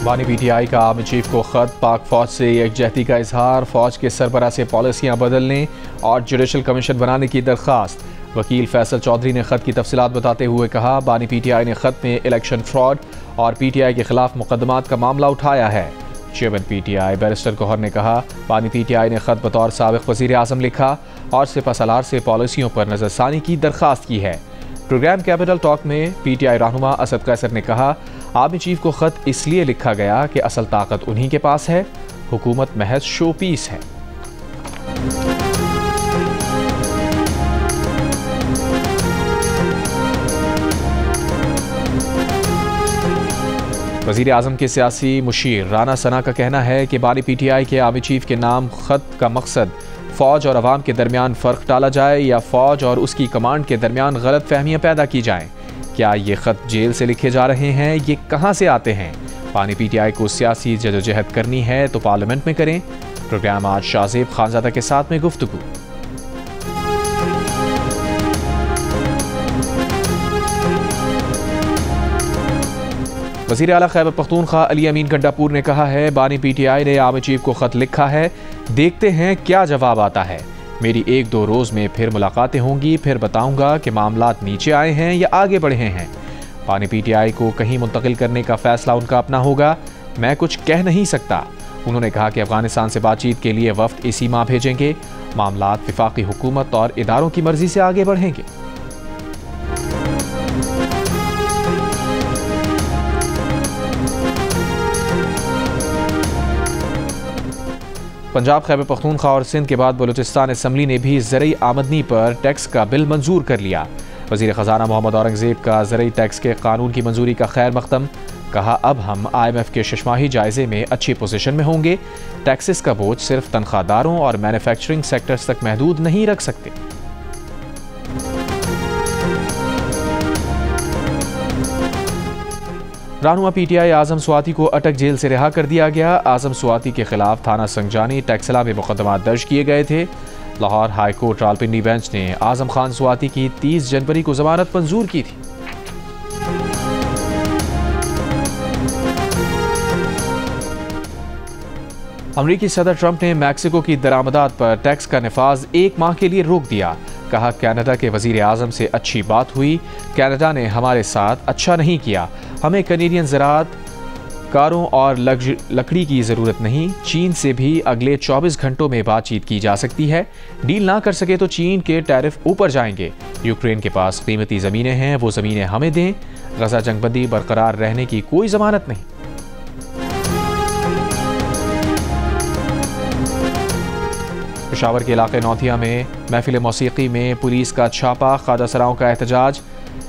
बानी पीटीआई का army chief को खत, पाक फौज से यकजहती का इजहार, फौज के सरबराह से पॉलिसियां बदलने और जुडिशल कमीशन बनाने की दरख्वास्त। वकील फैसल चौधरी ने खत की तफसीलात बताते हुए कहा, बानी पीटीआई ने खत में इलेक्शन फ्रॉड और पीटीआई के खिलाफ मुकदमात का मामला उठाया है। चेयरमैन पीटीआई बैरिस्टर गौहर ने कहा, बानी पीटीआई ने खत बतौर साबिक वज़ीर आज़म लिखा और सिपह सलार से पॉलिसियों पर नजरसानी की दरख्वास्त की है। प्रोग्राम कैपिटल टॉक में पीटीआई रहनुमा असद कैसर ने कहा, आर्मी चीफ को खत इसलिए लिखा गया कि असल ताकत उन्हीं के पास है, हुकूमत महज शो पीस है। वज़ीर आज़म के सियासी मुशीर राना सना का कहना है कि बानी पीटीआई के आर्मी चीफ के नाम खत का मकसद फ़ौज और अवाम के दरमियान फ़र्क डाला जाए या फ़ौज और उसकी कमांड के दरमियान गलत फहमियाँ पैदा की जाएँ। क्या ये ख़त जेल से लिखे जा रहे हैं? ये कहाँ से आते हैं? बानी पीटीआई को सियासी जदोजहद करनी है तो पार्लियामेंट में करें। प्रोग्राम आज शाहजेब खानजादा के साथ में गुफ्तगू। वज़ीर आला खैबर पख्तूनख्वा अली अमीन गंडापुर ने कहा है, बानी पीटीआई ने आर्मी चीफ को खत लिखा है, देखते हैं क्या जवाब आता है। मेरी 1-2 रोज़ में फिर मुलाकातें होंगी, फिर बताऊंगा कि मामलात नीचे आए हैं या आगे बढ़े हैं। बानी पीटीआई को कहीं मुंतकिल करने का फैसला उनका अपना होगा, मैं कुछ कह नहीं सकता। उन्होंने कहा कि अफगानिस्तान से बातचीत के लिए वफ्द इसी माह भेजेंगे। मामलात वफाकी हुकूमत और इदारों की मर्जी से आगे बढ़ेंगे। पंजाब, खैबर पख्तूनख्वा और सिंध के बाद बलूचिस्तान असम्बली ने भी ज़रई आमदनी पर टैक्स का बिल मंजूर कर लिया। वज़ीर ख़जाना मोहम्मद औरंगज़ेब का ज़रई टैक्स के कानून की मंजूरी का खैर मकदम। कहा, अब हम IMF के शशमाही जायजे में अच्छी पोजीशन में होंगे। टैक्सेस का बोझ सिर्फ तनख्वाहदारों और मैन्युफैक्चरिंग सेक्टर्स तक महदूद नहीं रख सकते। रहनुमा पीटीआई आजम स्वाति को अटक जेल से रिहा कर दिया गया। आजम स्वाति के खिलाफ थाना संजानी टैक्सला में मुकदमा दर्ज किए गए थे। Lahore high court Rawalpindi bench ने आजम खान स्वाति की 30 जनवरी को जमानत मंजूर की थी। अमरीकी सदर ट्रंप ने मैक्सिको की दरामदात पर टैक्स का निफाज 1 माह के लिए रोक दिया। कहा, कनाडा के वजीर आजम से अच्छी बात हुई, कनाडा ने हमारे साथ अच्छा नहीं किया। हमें कैनेडियन ज़राअत कारों और लकड़ी की ज़रूरत नहीं। चीन से भी अगले 24 घंटों में बातचीत की जा सकती है। डील ना कर सके तो चीन के टैरिफ ऊपर जाएंगे। यूक्रेन के पास कीमती ज़मीनें हैं, वो ज़मीनें हमें दें। गजा जंगबंदी बरकरार रहने की कोई ज़मानत नहीं। पेशावर के इलाके नौथिया में महफिल मौसीकी में पुलिस का छापा, ख्वाजा सराओं का एहतजाज।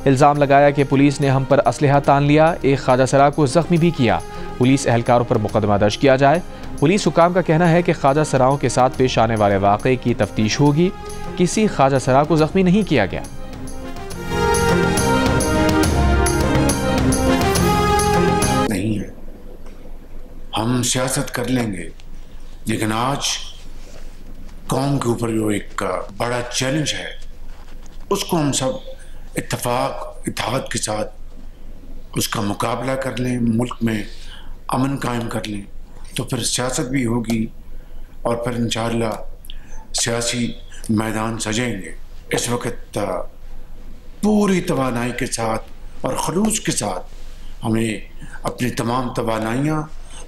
इल्ज़ाम लगाया कि पुलिस ने हम पर असलहा तान लिया, एक ख्वाजा सरा को जख्मी भी किया। पुलिस एहलकारों पर मुकदमा दर्ज किया जाए। पुलिस हुकाम का कहना है कि ख्वाजा सराओं के साथ पेश आने वाले वाक़े की तफ्तीश होगी। किसी ख्वाजा सरा को जख्मी नहीं किया गया। नहीं है, हम सियासत कर लेंगे, लेकिन आज कौम के ऊपर जो एक बड़ा चैलेंज है, उसको हम सब इत्तेफाक के साथ उसका मुकाबला कर लें, मुल्क में अमन कायम कर लें, तो फिर सियासत भी होगी और फिर इंशाअल्लाह सियासी मैदान सजेंगे। इस वक्त पूरी तवानाई के साथ और खलूस के साथ हमें अपनी तमाम तवानाइयाँ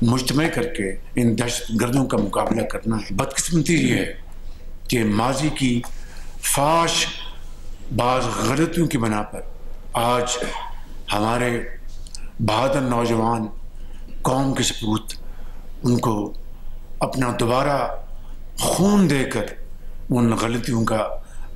मुज्तमा करके इन दहशतगर्दों का मुकाबला करना है। बदकिस्मती ये है कि माजी की फाश बाज़ गलतियों की बना पर आज हमारे बहादुर नौजवान कौम के सपूत उनको अपना दोबारा खून देकर उन गलतियों का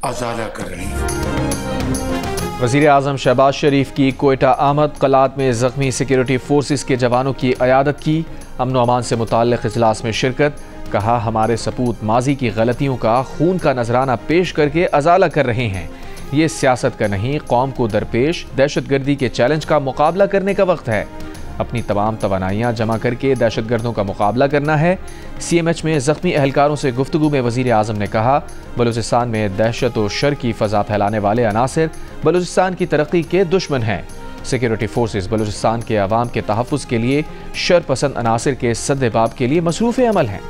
अजाला कर रहे हैं। वज़ीर आज़म शहबाज शरीफ की कोयटा आमद, कलात में ज़ख्मी सिक्योरिटी फोर्सेस के जवानों की अयादत की। अमन व अमान से मुताल्लिक़ इजलास में शिरकत। कहा, हमारे सपूत माजी की गलतियों का खून का नजराना पेश करके अजाला कर रहे हैं। ये सियासत का नहीं, कौम को दरपेश दहशतगर्दी के चैलेंज का मुकाबला करने का वक्त है। अपनी तमाम तवानाइयाँ जमा करके दहशतगर्दों का मुकाबला करना है। CMH में ज़ख्मी एहलकारों से गुफ्तगू में वज़ीर आज़म ने कहा, बलूचिस्तान में दहशत व शर की फ़ज़ा फैलाने वाले अनासिर बलूचिस्तान की तरक्की के दुश्मन हैं। सिक्योरिटी फोर्सेस बलूचिस्तान के अवाम के तहफ़्फ़ुज़ के लिए शरपसंद अनासिर के सद्देबाब के लिए मसरूफ़ अमल हैं।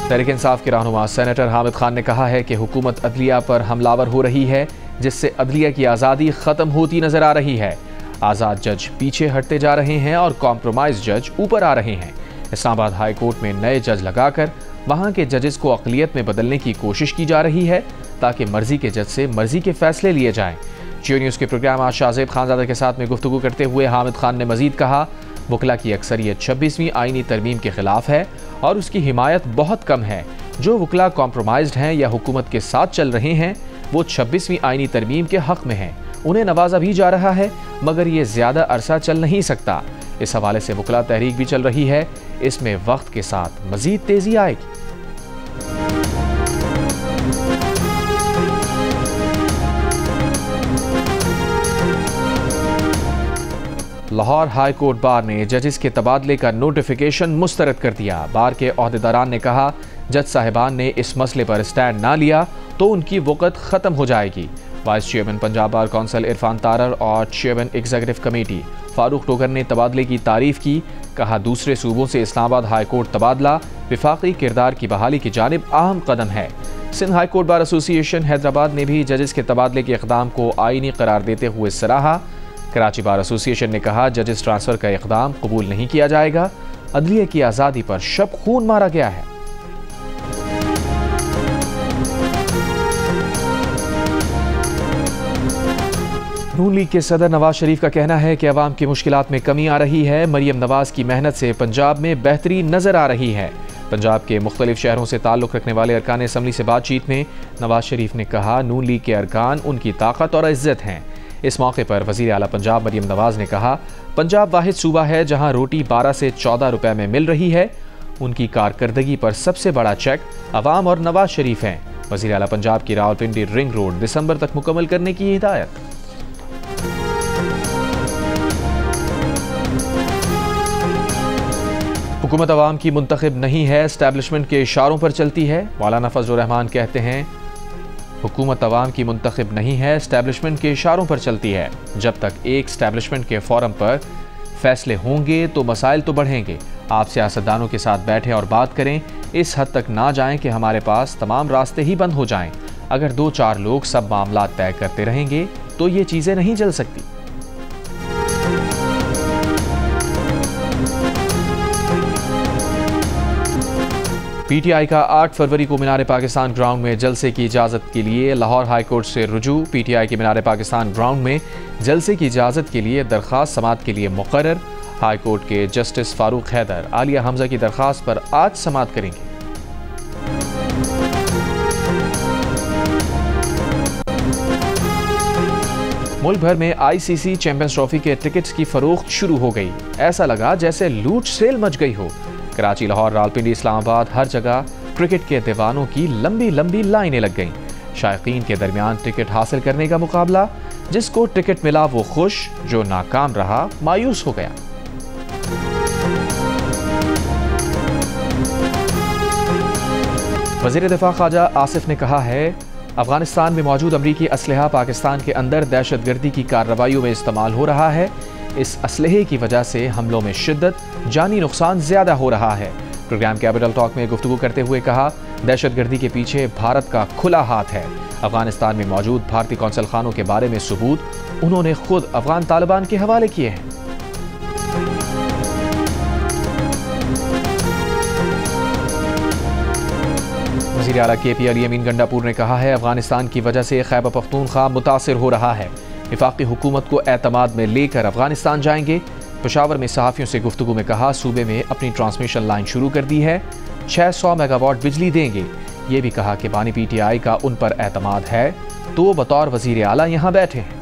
तहरीक इंसाफ के रहनुमा सेनेटर हामिद खान ने कहा है कि हुकूमत अदलिया पर हमलावर हो रही है, जिससे अदलिया की आज़ादी ख़त्म होती नज़र आ रही है। आज़ाद जज पीछे हटते जा रहे हैं और कॉम्प्रोमाइज जज ऊपर आ रहे हैं। इस्लामाबाद हाई कोर्ट में नए जज लगाकर वहाँ के जजेस को अक़लियत में बदलने की कोशिश की जा रही है, ताकि मर्जी के जज से मर्जी के फैसले लिए जाएं। जियो न्यूज़ के प्रोग्राम आज शाहज़ेब खानज़ादा के साथ में गुफ्तगू करते हुए हामिद खान ने मजीद कहा, वकला की अक्सरियत 26वीं आईनी तरमीम के खिलाफ है और उसकी हिमायत बहुत कम है। जो वकला कॉम्प्रोमाइज्ड हैं या हुकूमत के साथ चल रहे हैं, वो 26वीं आईनी तरमीम के हक़ में हैं। उन्हें नवाजा भी जा रहा है, मगर ये ज़्यादा अरसा चल नहीं सकता। इस हवाले से वकला तहरीक भी चल रही है, इसमें वक्त के साथ मजीद तेज़ी आएगी। लाहौर हाई कोर्ट बार ने जजेस के तबादले का नोटिफिकेशन मुस्तरद कर दिया। बार के ओहदेदारान ने कहा, जज साहिबान ने इस मसले पर स्टैंड ना लिया तो उनकी वक़्त ख़त्म हो जाएगी। Vice chairman Punjab bar council Irfan Tarar और चेयरमैन एग्जीक्यूटिव कमेटी फारूक टोकर ने तबादले की तारीफ़ की। कहा, दूसरे सूबों से इस्लामाबाद हाई कोर्ट तबादला विफाकी किरदार की बहाली की जानिब अहम कदम है। Sindh high court bar association Hyderabad ने भी जजेस के तबादले के इक़दाम को आईनी करार देते हुए सराहा। कराची बार एसोसिएशन ने कहा, जजेस ट्रांसफ़र का इक़दाम कबूल नहीं किया जाएगा। अदलिया की आज़ादी पर शब खून मारा गया है। नून लीग के सदर नवाज शरीफ का कहना है कि अवाम की मुश्किलात में कमी आ रही है। मरियम नवाज की मेहनत से पंजाब में बेहतरी नजर आ रही है। पंजाब के मुख्तलिफ शहरों से ताल्लुक़ रखने वाले अरकान असम्बली से बातचीत में नवाज शरीफ ने कहा, नून लीग के अरकान उनकी ताकत और इज्जत हैं। इस मौके पर वज़ीर आला पंजाब मरियम नवाज ने कहा, पंजाब वाहिद सूबा है जहां रोटी 12 से 14 रुपए में मिल रही है। उनकी कारकर्दगी पर सबसे बड़ा चेक अवाम और नवाज शरीफ हैं। वज़ीर आला पंजाब की रावलपिंडी रिंग रोड दिसंबर तक मुकम्मल करने की हिदायत। हुकूमत अवाम की मुंतखब नहीं है, एस्टैब्लिशमेंट के इशारों पर चलती है। मौलाना फजलुर रहमान कहते हैं, हुकूमत अवाम की मुंतखब नहीं है, एस्टैब्लिशमेंट के इशारों पर चलती है। जब तक एक एस्टैब्लिशमेंट के फोरम पर फैसले होंगे तो मसाइल तो बढ़ेंगे। आप सियासतदानों के साथ बैठें और बात करें। इस हद तक ना जाएं कि हमारे पास तमाम रास्ते ही बंद हो जाएं। अगर 2-4 लोग सब मामला तय करते रहेंगे तो ये चीज़ें नहीं चल सकती। पीटीआई का 8 फरवरी को मीनार पाकिस्तान ग्राउंड में जलसे की इजाज़त के लिए लाहौर हाई कोर्ट से रुजू। पीटीआई के मीनार पाकिस्तान ग्राउंड में जलसे की इजाज़त के लिए दरख्वास्त समाअत के लिए मुकर्रर। हाई कोर्ट के जस्टिस फारूक हैदर आलिया हमजा की दरख्वास्त पर आज समाअत करेंगे। मुल्क भर में आईसीसी चैंपियंस ट्रॉफी के टिकट्स की फरोख्त शुरू हो गई। ऐसा लगा जैसे लूट सेल मच गई हो। कराची, लाहौर, रावलपिंडी, इस्लामाबाद, हर जगह क्रिकेट के दीवानों की लंबी लंबी लाइनें लग गईं। शायकीन के दरमियान टिकट हासिल करने का मुकाबला। जिसको टिकट मिला वो खुश, जो नाकाम रहा मायूस हो गया। वज़ीर दिफा ख्वाजा आसिफ ने कहा है, अफगानिस्तान में मौजूद अमरीकी असलहा पाकिस्तान के अंदर दहशतगर्दी की कार्रवाइयों में इस्तेमाल हो रहा है। इस असलहे की वजह से हमलों में शिद्दत, जानी नुकसान ज्यादा हो रहा है। प्रोग्राम कैपिटल टॉक में गुफ्तगू करते हुए कहा, दहशतगर्दी के पीछे भारत का खुला हाथ है। अफगानिस्तान में मौजूद भारतीय कौंसल खानों के बारे में सबूत उन्होंने खुद अफगान तालिबान के हवाले किए हैं। वज़ीर आला KP अली अमीन गंडापुर ने कहा है, अफगानिस्तान की वजह से खैबर पख्तूनख्वा मुतासिर हो रहा है। वफाकी हुकूमत को एतमाद में लेकर अफगानिस्तान जाएंगे। पेशावर में सहाफ़ियों से गुफ्तगू में कहा, सूबे में अपनी ट्रांसमिशन लाइन शुरू कर दी है, 600 मेगावाट बिजली देंगे। ये भी कहा कि बानी PTI का उन पर एतमाद है तो बतौर वज़ीर आला यहाँ बैठे हैं।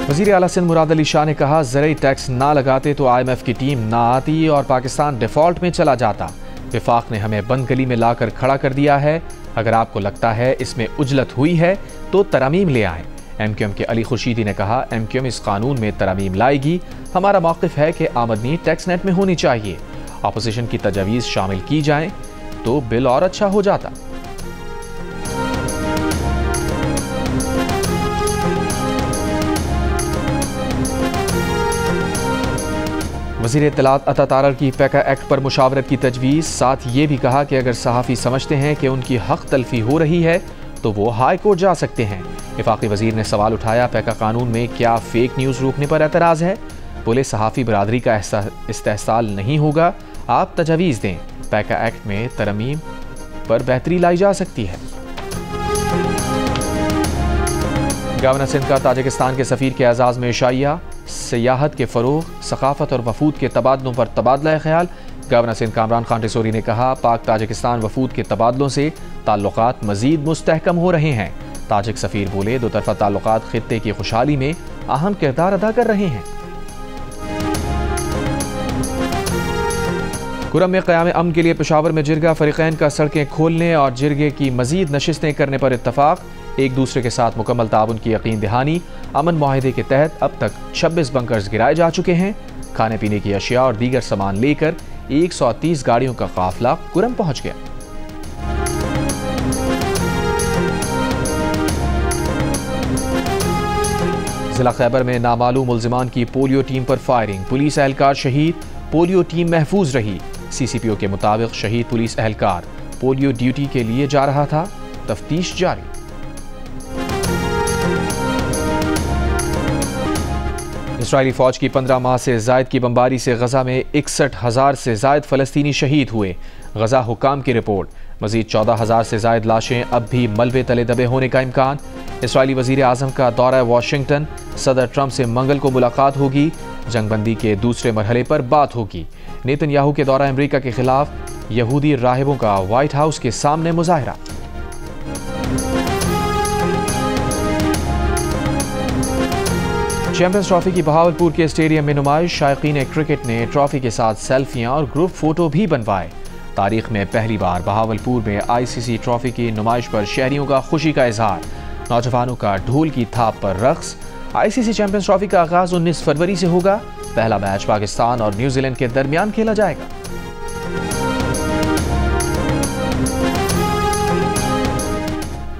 वज़ीर आला सिंध मुराद अली शाह ने कहा, ज़रूरी टैक्स ना लगाते तो IMF की टीम ना आती और पाकिस्तान डिफ़ॉल्ट में चला जाता। विफाक ने हमें बंद गली में लाकर खड़ा कर दिया है। अगर आपको लगता है इसमें उजलत हुई है तो तरमीम ले आएं। MQM के अली खुर्शीदी ने कहा, MQM इस कानून में तरमीम लाएगी। हमारा मौक़िफ़ है कि आमदनी टैक्स नेट में होनी चाहिए। अपोजिशन की तजावीज़ शामिल की जाएं तो बिल और अच्छा हो जाता। वज़ीर इत्तलात अता तारर की पैका एक्ट पर मुशावरत की तजवीज़, साथ ये भी कहा कि अगर सहाफ़ी समझते हैं कि उनकी हक तलफी हो रही है तो वो हाई कोर्ट जा सकते हैं। वफाकी वज़ीर ने सवाल उठाया, पैका कानून में क्या फेक न्यूज़ रोकने पर एतराज़ है? बोले, सहाफ़ी बरादरी का इस्तेहसाल नहीं होगा, आप तजवीज़ दें। पैका एक्ट में तरमीम पर बेहतरी लाई जा सकती है। गवर्नर सिंध का ताजिकिस्तान के सफ़ीर के एजाज़ में शाइया, सियाहत के फ़रोग़, सकाफ़त और वफूद के तबादलों पर तबादला ख्याल। गवर्नर सिंध कामरान खान रिसोरी ने कहा, पाक ताजिकिस्तान वफूद के तबादलों से ताल्लुकात मज़ीद मुस्तहकम हो रहे हैं। ताजिक सफ़ीर बोले, दो तरफ़ा ताल्लुकात खित्ते की खुशहाली में अहम किरदार अदा कर रहे हैं। कुरम में क़याम अमन के लिए पेशावर में जिरगा फ़रीक़ैन का सड़कें खोलने और जिरगे की मज़ीद नशिस्तें करने पर इत्तफ़ाक़। एक दूसरे के साथ मुकम्मल ताउन की यकीन दहानी। अमन मुआहिदे के तहत अब तक 26 बंकर्स गिराए जा चुके हैं। खाने पीने की अशिया और दीगर सामान लेकर 130 गाड़ियों का काफिला कुरम पहुंच गया। जिला खैबर में नामालूम मुल्जिमान की पोलियो टीम पर फायरिंग, पुलिस एहलकार शहीद, पोलियो टीम महफूज रही। सीसीपीओ के मुताबिक शहीद पुलिस एहलकार पोलियो ड्यूटी के लिए जा रहा था, तफ्तीश जारी। इसराइली फौज की 15 माह से जायद की बमबारी से गजा में 61,000 से जायद फलस्तीनी शहीद हुए। गजा हुकाम की रिपोर्ट, मजीद 14,000 से जायद लाशें अब भी मलबे तले दबे होने का इम्कान। इसराइली वजीर आजम का दौरा वाशिंगटन, सदर ट्रंप से मंगल को मुलाकात होगी। जंगबंदी के दूसरे मरहले पर बात होगी। नेतन्याहू के दौरा अमरीका के खिलाफ यहूदी राहिबों का व्हाइट हाउस के सामने मुजाहरा। चैंपियंस ट्रॉफी की बहावलपुर के स्टेडियम में नुमाइश, शायकीन क्रिकेट ने ट्रॉफी के साथ सेल्फियां और ग्रुप फोटो भी बनवाए। तारीख में पहली बार बहावलपुर में आईसीसी ट्रॉफी की नुमाइश पर शहरियों का खुशी का इजहार। नौजवानों का ढोल की थाप पर रक्स। आईसीसी चैंपियंस ट्रॉफी का आगाज 19 फरवरी से होगा। पहला मैच पाकिस्तान और न्यूजीलैंड के दरमियान खेला जाएगा।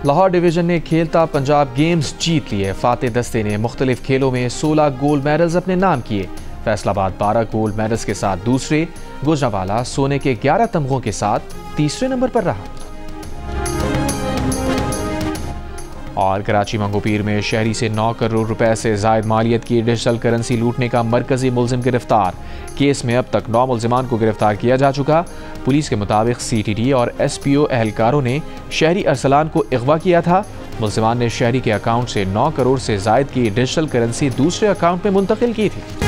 लाहौर डिवीजन ने खेलता पंजाब गेम्स जीत लिए। फातेह दस्ते ने मुख्तलिफ खेलों में 16 गोल्ड मेडल्स अपने नाम किए। फैसलाबाद 12 गोल्ड मेडल्स के साथ दूसरे, गुजरांवाला सोने के 11 तमगों के साथ तीसरे नंबर पर रहा। और कराची मंगोपीर में शहरी से 9 करोड़ रुपए से जायद मालियत की डिजिटल करेंसी लूटने का मरकजी मुलजिम गिरफ्तार। केस में अब तक 9 मुलजिमान को गिरफ्तार किया जा चुका। पुलिस के मुताबिक सीटीडी और एसपीओ एहलकारों ने शहरी अरसलान को अगवा किया था। मुलजिमान ने शहरी के अकाउंट से 9 करोड़ से जायद की डिजिटल करेंसी दूसरे अकाउंट में मुंतकिल की थी।